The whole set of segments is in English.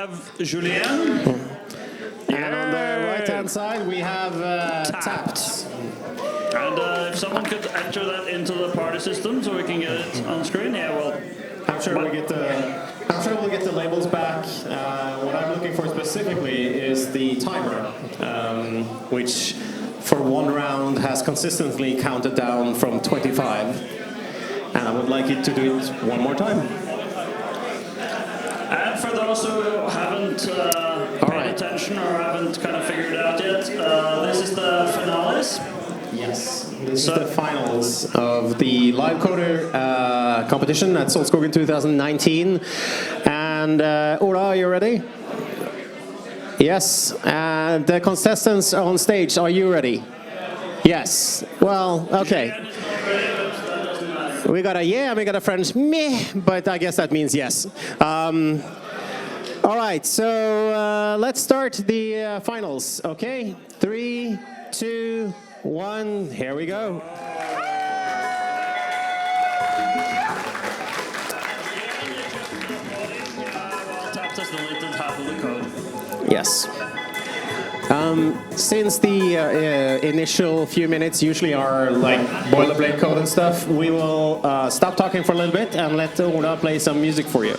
have Julien. And on the right-hand side, we have tapped. And if someone could enter that into the party system so we can get it on screen, yeah, well... I'm sure we'll get the labels back. What I'm looking for specifically is the timer, which for one round has consistently counted down from 25. And I would like it to do it one more time. And for those who haven't paid attention or haven't kind of figured it out yet, this is the finales. Yes, this is the finals of the live coder competition at Solskogen 2019. And Ola, are you ready? Yes. And the contestants on stage, are you ready? Yes. Well, okay. We got a yeah, we got a French meh, but I guess that means yes. All right, so let's start the finals, okay? 3, 2, 1, here we go. Yes. Since the initial few minutes usually are like boilerplate code and stuff, we will stop talking for a little bit and let Ola play some music for you.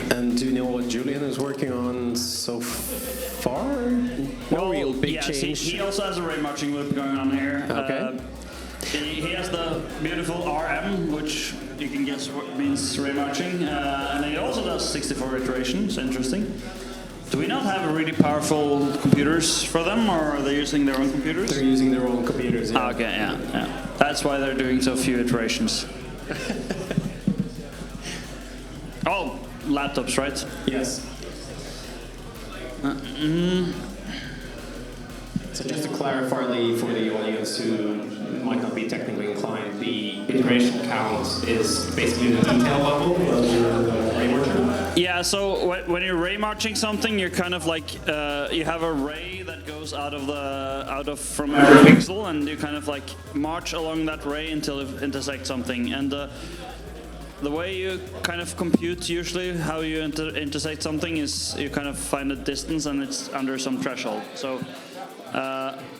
And do you know what Julien is working on so far? No real big change. He also has a ray marching loop going on here. Okay. He has the beautiful RM, which you can guess what means ray marching, and he also does 64 iterations. Interesting. Do we not have really powerful computers for them, or are they using their own computers? They're using their own computers, yeah. Okay, yeah. That's why they're doing so few iterations. Oh, laptops, right? Yes. So just to clarify for the audience who might not be technically inclined, the iteration count is basically the detail level of the ray marcher? Yeah, so when you're ray marching something, you're kind of like, you have a ray that goes out of from every pixel, and you kind of like march along that ray until it intersects something. And the way you kind of compute usually how you intersect something is you kind of find a distance and it's under some threshold. So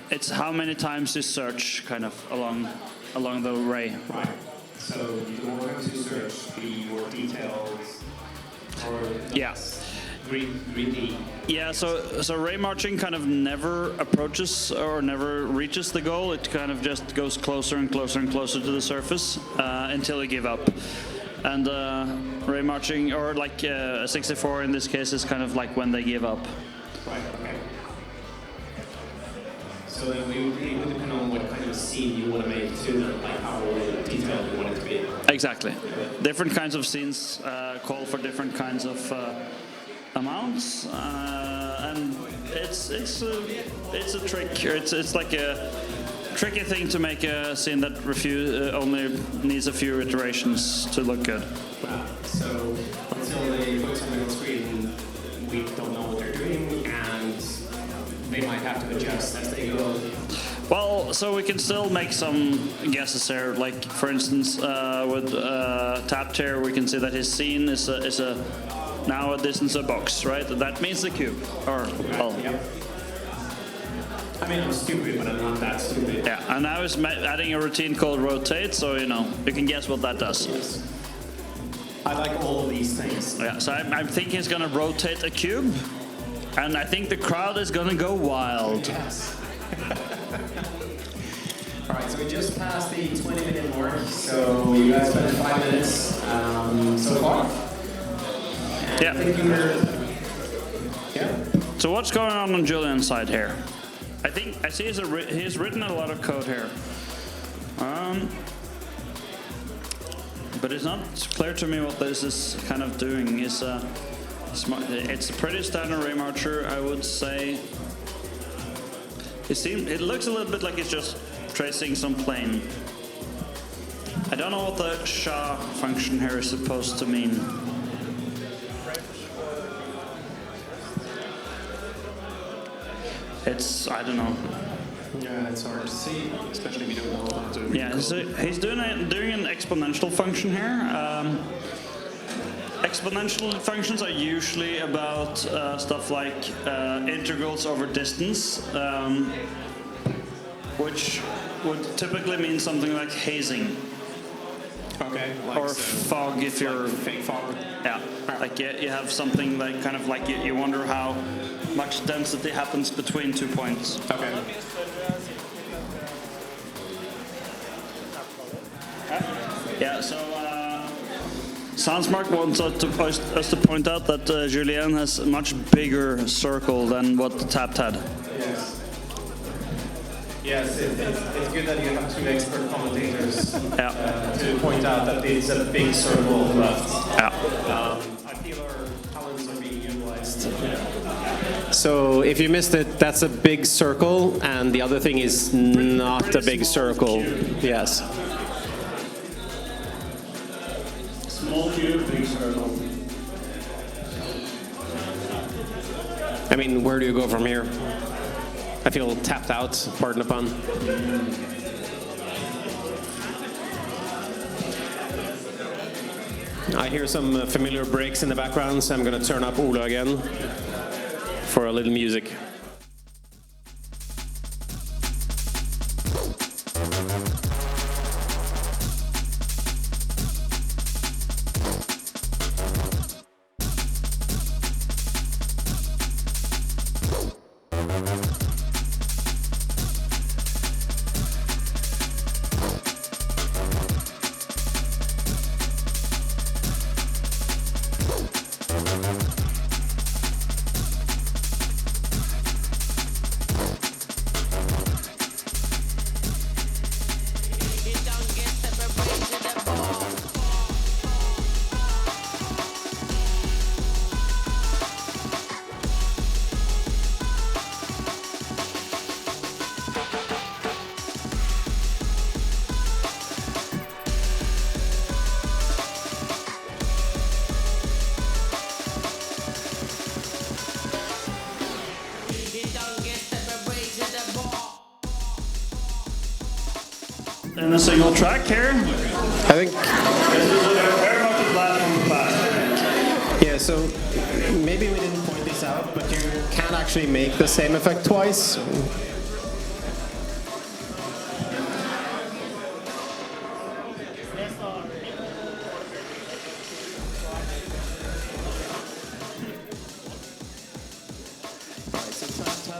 it's how many times you search kind of along the ray. Right. So the more times you search, the more details. Yeah. 3D. Yeah, so ray marching kind of never approaches or never reaches the goal. It kind of just goes closer and closer and closer to the surface until you give up. And ray marching, or like a 64 in this case, is kind of like when they give up. Right, okay. So then it would depend on what kind of scene you want to make too, like how detailed you want it to be. Exactly. Different kinds of scenes call for different kinds of amounts, and it's a trick. It's like a tricky thing to make a scene that only needs a few iterations to look good. So until they put something on screen, we don't know what they're doing, and they might have to adjust as they go. Well, so we can still make some guesses here. Like, for instance, with tapped here, we can see that his scene is now a distance a box, right? That means the cube. Or, well. Yep. I mean, I'm stupid, but I'm not that stupid. Yeah, and now he's adding a routine called rotate, so you can guess what that does. Yes. I like all of these things. Yeah, so I'm thinking he's gonna rotate a cube, and I think the crowd is gonna go wild. Yes. All right, so we just passed the 20-minute mark, so you guys spent 5 minutes so far. And Yeah. I think yeah. So what's going on Julien's side here? I see he's written a lot of code here. But it's not clear to me what this is kind of doing. It's a pretty standard ray marcher, I would say. It looks a little bit like it's just tracing some plane. I don't know what the SHA function here is supposed to mean. I don't know. Yeah, it's hard to see, especially if you don't know how to. Yeah, so he's doing an exponential function here. Exponential functions are usually about stuff like integrals over distance, which would typically mean something like hazing. Okay. Like Or fog if you're... Fake fog. Yeah, like you have something like kind of like you wonder how much density happens between 2 points. Okay. Yeah, so Sandsmark wants us to point out that Julien has a much bigger circle than what the tapped had. Yes. Yes, it's good that you have two expert commentators to point out that it's a big circle left. Yeah. I feel our talents are being utilized. So if you missed it, that's a big circle, and the other thing is not a big circle. Yes. Small cube, big circle. I mean, where do you go from here? I feel tapped out, pardon the pun. I hear some familiar breaks in the background, so I'm going to turn up Ola again for a little music. In a single track here. I think. This is very much a blast from the past. Yeah, so maybe we didn't point this out, but you can actually make the same effect twice.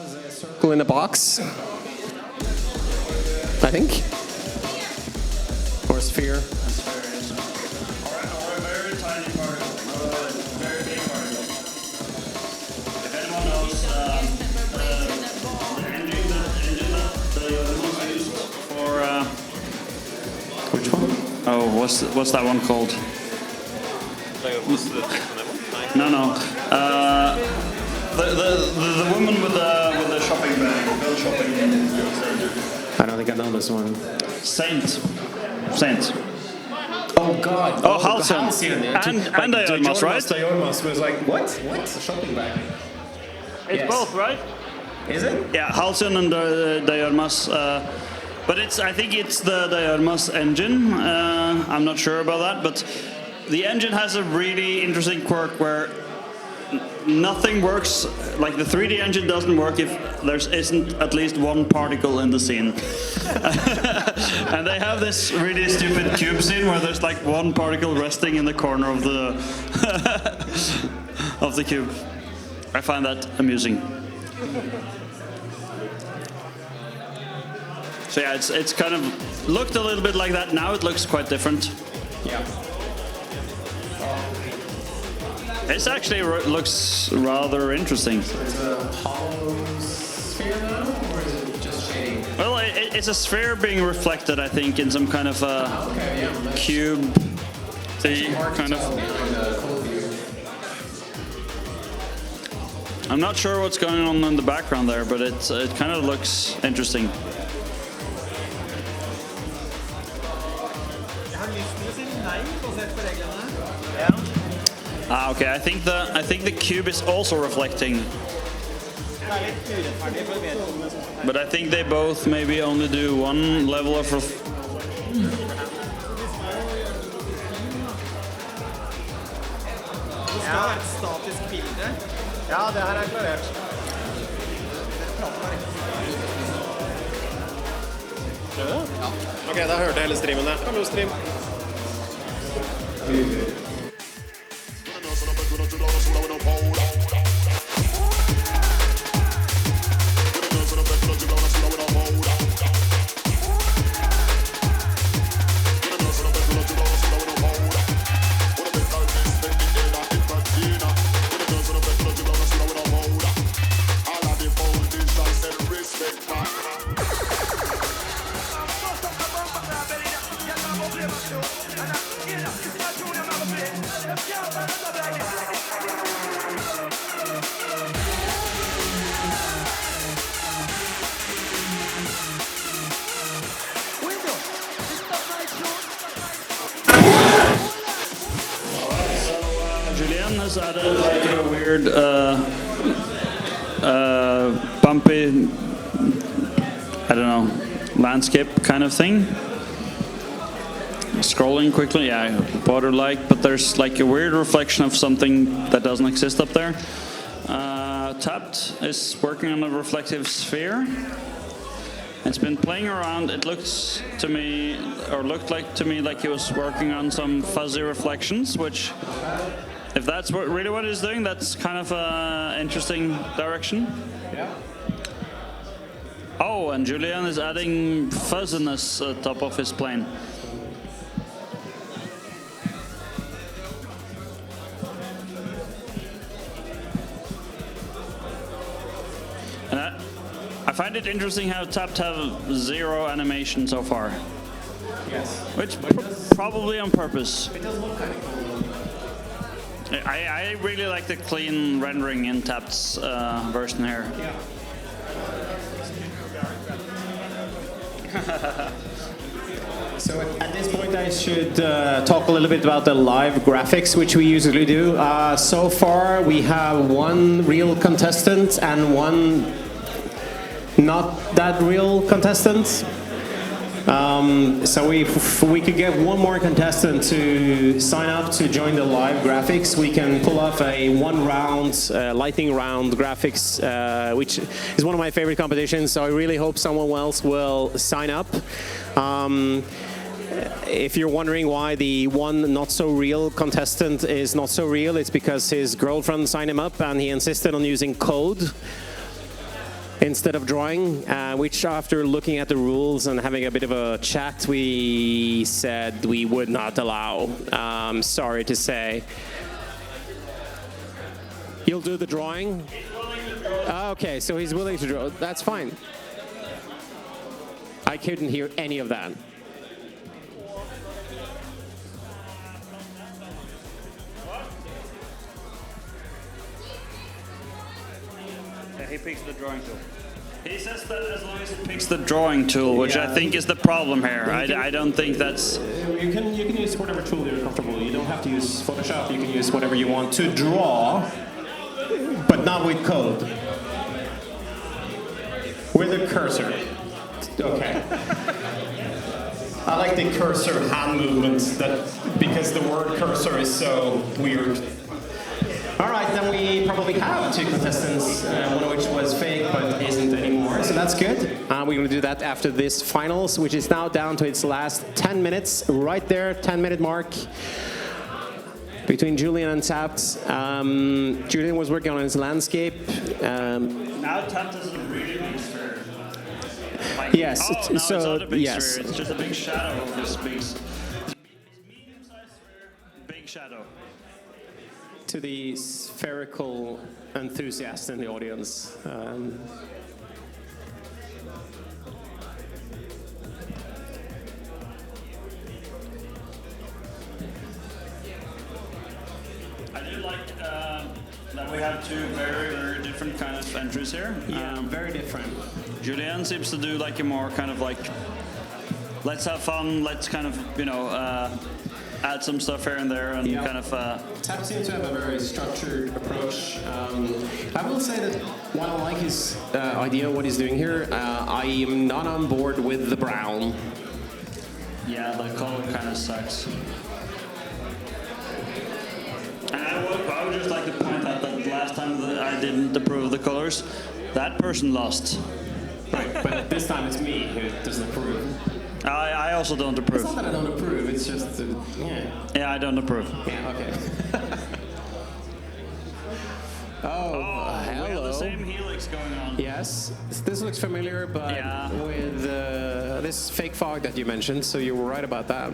has a circle in a box, I think. Or a sphere. Or a very tiny particle, not a very big particle. If anyone knows the engine that was used for Which one? oh, what's that one called? No. The woman with the shopping bag, bill shopping. I don't think I know this one. Saint. Oh God! Oh, Halcyon. And Diormas, right? Diormas was like, what? What? A shopping bag? It's Yes. both, right? Is it? Yeah, Halcyon and Diormas. But I think it's the Diormas engine. I'm not sure about that, but the engine has a really interesting quirk where nothing works, like the 3D engine doesn't work if there isn't at least one particle in the scene. And they have this really stupid cube scene where there's like one particle resting in the corner of the of the cube. I find that amusing. So yeah, it's kind of looked a little bit like that. Now it looks quite different. Yeah. It actually looks rather interesting. So it's a hollow sphere now, or is it just shading? Well, it's a sphere being reflected, I think, in some kind of Okay, yeah. cube thing, kind of. I'm not sure what's going on in the background there, but it kind of looks interesting. Ah, okay. I think the cube is also reflecting, but I think they both maybe only do one level of. Ja, et statisk bilde. Ja, det her er klarert. Ja. Ok, da hørte jeg hele streamen der. Hallo, stream. Julien has added like a weird bumpy, I don't know, landscape kind of thing. Scrolling quickly, yeah, border-like, but there's like a weird reflection of something that doesn't exist up there. Tapped is working on a reflective sphere. It's been playing around. It looks to me, or looked like to me, like he was working on some fuzzy reflections, which, if that's really what he's doing, that's kind of an interesting direction. Yeah. Oh, and Julien is adding fuzziness at top of his plane. And I find it interesting how Tapped have zero animation so far. Yes. Which probably on purpose. It does look kind of cool. I really like the clean rendering in Tapped's version here. Yeah. So at this point I should talk a little bit about the live graphics, which we usually do. So far we have one real contestant and one not that real contestant. So if we could get one more contestant to sign up to join the live graphics, we can pull off a one-round, lightning round graphics, which is one of my favorite competitions. So I really hope someone else will sign up. If you're wondering why the one not-so-real contestant is not so real, it's because his girlfriend signed him up and he insisted on using code. instead of drawing, which after looking at the rules and having a bit of a chat, we said we would not allow. Sorry to say. You'll do the drawing? Okay, so he's willing to draw. That's fine. I couldn't hear any of that. Yeah, he picks the drawing tool. He says that as long as he picks the drawing tool, which I think is the problem here. I don't think that's... You can use whatever tool you're comfortable with. You don't have to use Photoshop. You can use whatever you want to draw, but not with code. With a cursor. Okay. I like the cursor hand movements because the word cursor is so weird. All right, then we probably have two contestants, one of which was fake but isn't anymore, so that's good. We're going to do that after this finals, which is now down to its last 10 minutes, right there, 10-minute mark. Between Julien and Tapt. Julien was working on his landscape. Now Tapt is a really big sphere. Yes. Oh, no, so, it's not a big yes. sphere. It's just a big shadow of this big... medium-sized sphere, big shadow. To the spherical enthusiast in the audience. I do like that we have two very, very different kind of entries here. Yeah, very different. Julien seems to do like a more kind of like, let's have fun, let's kind of, you know, add some stuff here and there and kind of... Tapt seems to have a very structured approach. I will say that while I like his idea of what he's doing here, I am not on board with the brown. Yeah, the color kind of sucks. And I would just like to point out that last time that I didn't approve of the colors, that person lost. Right, but this time it's me who doesn't approve. I also don't approve. It's not that I don't approve, it's just, Yeah, I don't approve. Yeah, okay. Oh, hello. we have the same helix going on. Yes, this looks familiar, but with this fake fog that you mentioned, so you were right about that.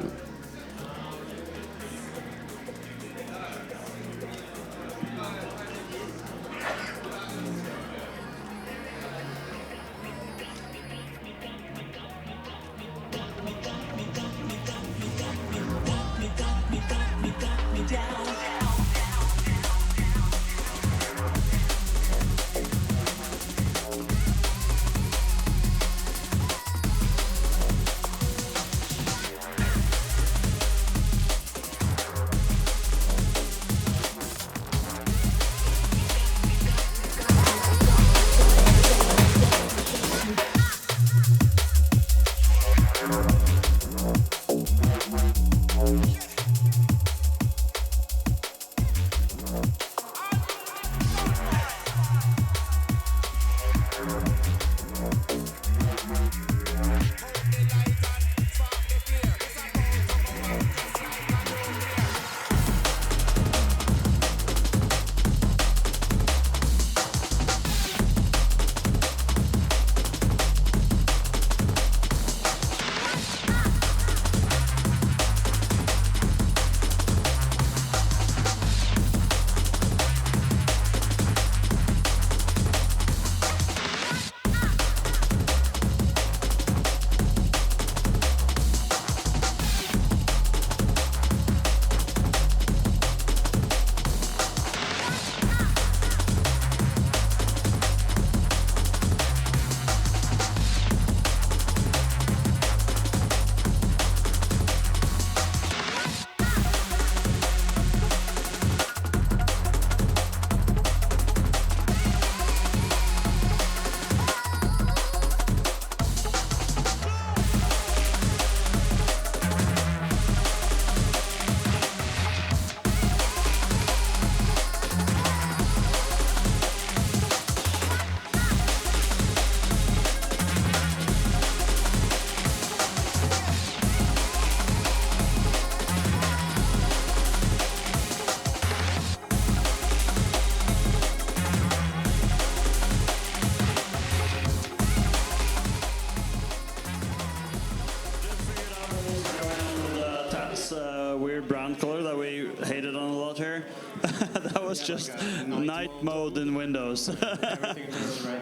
weird brown color that we hated on a lot here. That was just like night mode in Windows. Everything turns red.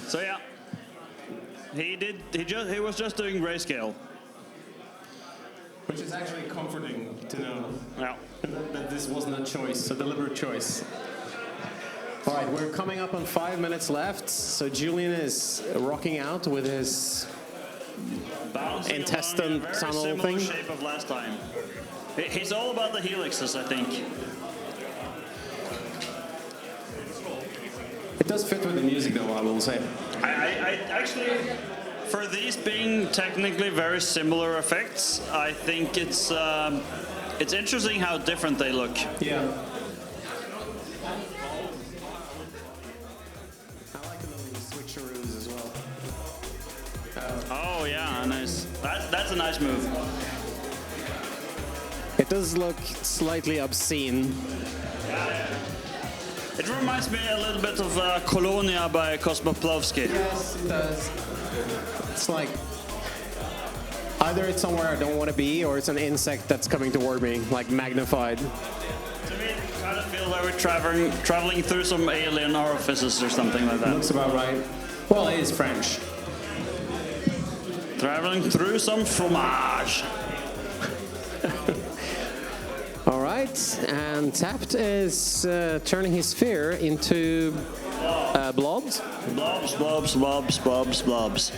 So yeah, he was just doing grayscale. Which is actually comforting to know Yeah. that this wasn't a choice, a deliberate choice. All right, we're coming up on 5 minutes left. So Julien is rocking out with his Bouncing intestine along, tunnel very thing. similar shape of last time. He's all about the helixes, I think. It does fit with the music, though, I will say. I actually, for these being technically very similar effects, I think it's interesting how different they look. Yeah. I like the little switcheroos as well. Oh yeah, nice. That's a nice move. It does look slightly obscene. It reminds me a little bit of Colonia by Kosmoplovsky. Yes, it does. It's like either it's somewhere I don't want to be, or it's an insect that's coming toward me, like magnified. To me, it kind of feels like we're traveling through some alien orifices or something like that. Looks about right. Well, it is French. Traveling through some fromage. All right, and Tapped is turning his sphere into blobs. Blobs, blobs, blobs, blobs, blobs.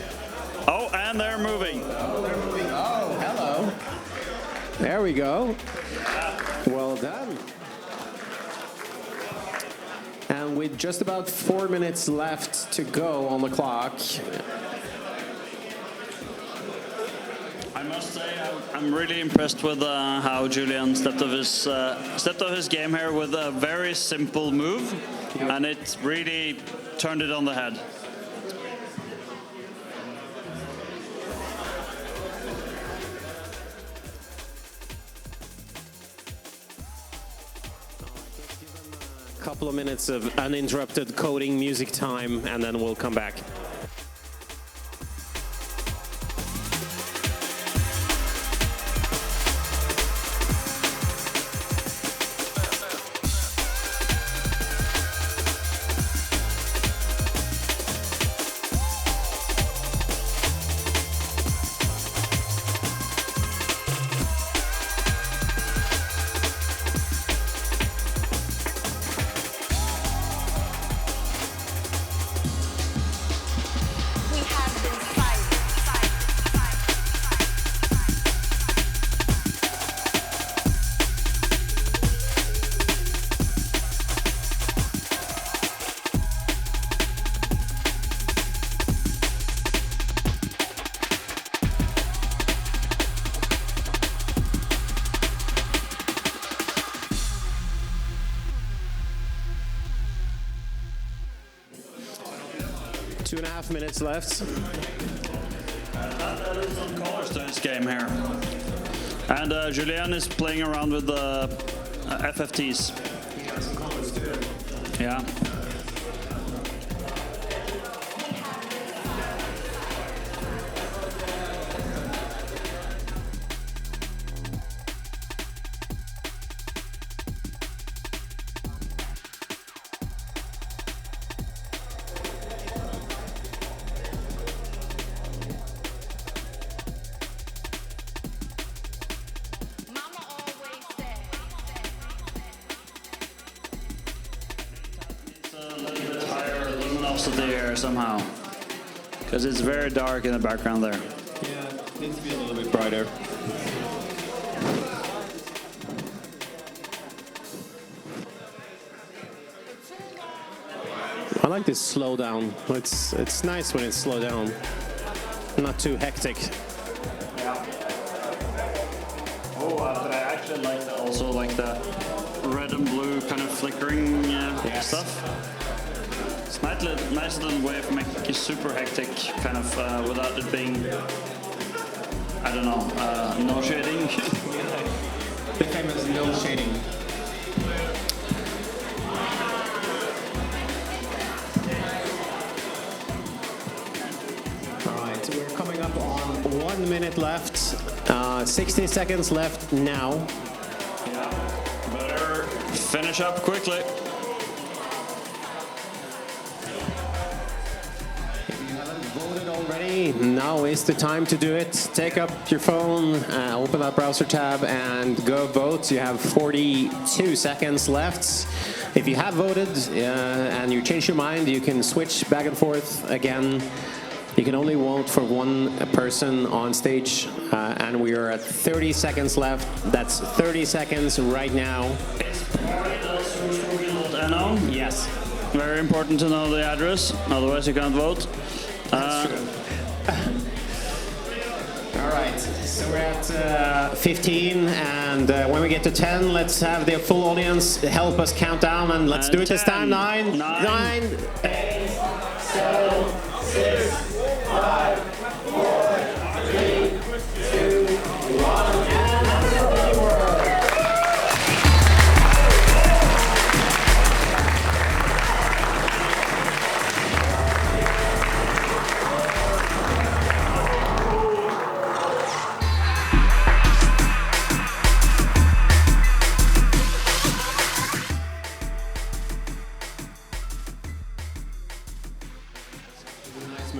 Oh, and they're moving. Oh, hello. There we go. Well done. And with just about 4 minutes left to go on the clock. I must say, I'm really impressed with how Julien stepped off his game here with a very simple move, and it really turned it on the head. A couple of minutes of uninterrupted coding music time, and then we'll come back. Minutes left. That is some colors to this game here. And Julien is playing around with the FFTs. He got some colors too. Yeah. There somehow, because it's very dark in the background there. Yeah, it needs to be a little bit brighter. I like this slow down. It's nice when it's slow down, not too hectic. Yeah. Oh, but I actually like also like the red and blue kind of flickering stuff. Nice little way of making it super hectic, kind of without it being, I don't know, no shading. The famous no shading. All right, we're coming up on 1 minute left. 60 seconds left now. Better finish up quickly. Voted already, now is the time to do it. Take up your phone, open that browser tab and go vote. You have 42 seconds left. If you have voted and you change your mind, you can switch back and forth again. You can only vote for one person on stage, and we are at 30 seconds left. That's 30 seconds right now. Yes. Very important to know the address, otherwise you can't vote. That's true. All right, so we're at 15, and when we get to 10, let's have the full audience help us count down, and let's do it 10, this time. 9, 8, 7, 6, 5, 4, 3, 2, 1, and happy work.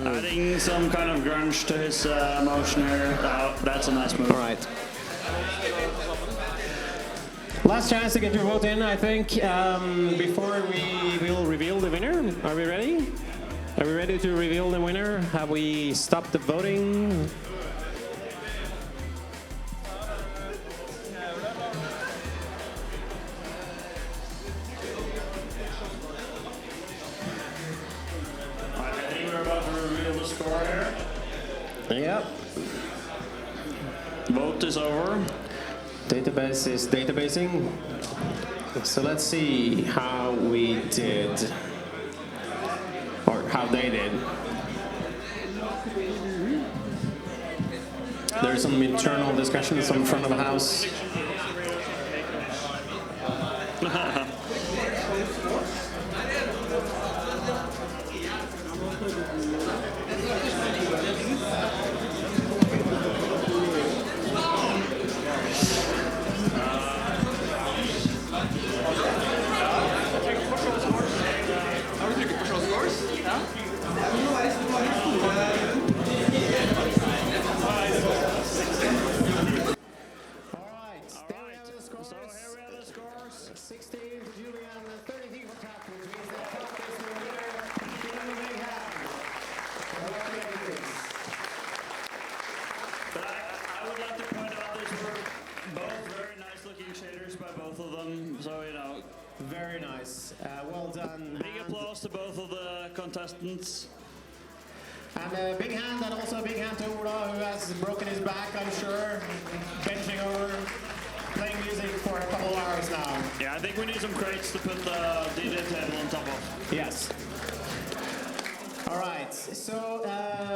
Adding some kind of grunge to his motion here. That's a nice move. All right. Last chance to get your vote in, I think, before we will reveal the winner. Are we ready? Are we ready to reveal the winner? Have we stopped the voting? Yep. Vote is over. Database is databasing. So let's see how we did, or how they did. There's some internal discussions in front of the house. So here we have the scores. 16 for Julien and 33 for Tack, which means that Tack is the winner. Give him a big hand. But I would like to point out these were both very nice looking shaders by both of them. So, you know. Very nice. Well done. Big applause to both of the contestants. And a big hand, and also a big hand to Ola, who has broken his back, I'm sure. Benching over, playing music for a couple of hours now. Yeah, I think we need some crates to put the DJ table on top of. Yes. All right, so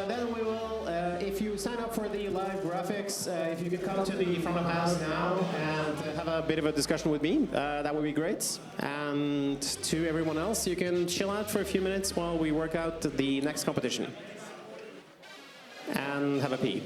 then we will, if you sign up for the live graphics, if you could come to the front of house now and have a bit of a discussion with me, that would be great. And to everyone else, you can chill out for a few minutes while we work out the next competition. And have a pee.